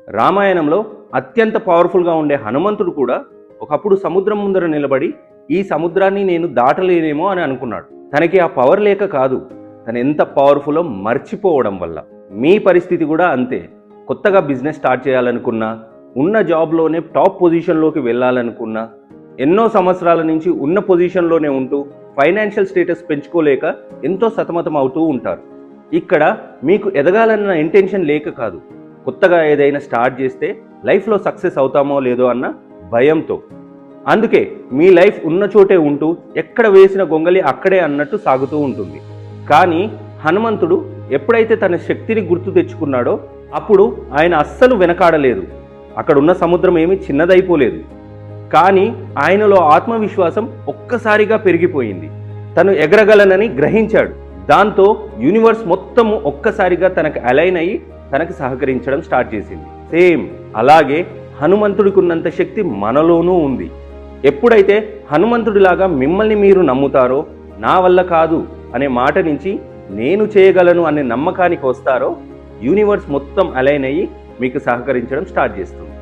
రామాయణంలో అత్యంత పవర్ఫుల్గా ఉండే హనుమంతుడు కూడా ఒకప్పుడు సముద్రం ముందర నిలబడి ఈ సముద్రాన్ని నేను దాటలేనేమో అని అనుకున్నాడు. తనకి ఆ పవర్ లేక కాదు, తను ఎంత పవర్ఫుల్లో మర్చిపోవడం వల్ల. మీ పరిస్థితి కూడా అంతే. కొత్తగా బిజినెస్ స్టార్ట్ చేయాలనుకున్నా, ఉన్న జాబ్లోనే టాప్ పొజిషన్లోకి వెళ్ళాలనుకున్నా, ఎన్నో సంవత్సరాల నుంచి ఉన్న పొజిషన్లోనే ఉంటూ ఫైనాన్షియల్ స్టేటస్ పెంచుకోలేక ఎంతో సతమతం అవుతూ ఉంటారు. ఇక్కడ మీకు ఎదగాలన్న ఇంటెన్షన్ లేక కాదు, కొత్తగా ఏదైనా స్టార్ట్ చేస్తే లైఫ్లో సక్సెస్ అవుతామో లేదో అన్న భయంతో. అందుకే మీ లైఫ్ ఉన్న చోటే ఉంటూ ఎక్కడ వేసిన గొంగలి అక్కడే అన్నట్టు సాగుతూ ఉంటుంది. కానీ హనుమంతుడు ఎప్పుడైతే తన శక్తిని గుర్తు తెచ్చుకున్నాడో అప్పుడు ఆయన అస్సలు వెనకాడలేదు. అక్కడున్న సముద్రం ఏమీ చిన్నదైపోలేదు. కానీ ఆయనలో ఆత్మవిశ్వాసం ఒక్కసారిగా పెరిగిపోయింది. తను ఎగరగలనని గ్రహించాడు. దాంతో యూనివర్స్ మొత్తము ఒక్కసారిగా తనకు అలైన్ అయ్యి తనకు సహకరించడం స్టార్ట్ చేసింది. సేమ్ అలాగే హనుమంతుడికి ఉన్నంత శక్తి మనలోనూ ఉంది. ఎప్పుడైతే హనుమంతుడిలాగా మిమ్మల్ని మీరు నమ్ముతారో, నా వల్ల కాదు అనే మాట నుంచి నేను చేయగలను అనే నమ్మకానికి వస్తారో, యూనివర్స్ మొత్తం అలైన్ అయ్యి మీకు సహకరించడం స్టార్ట్ చేస్తుంది.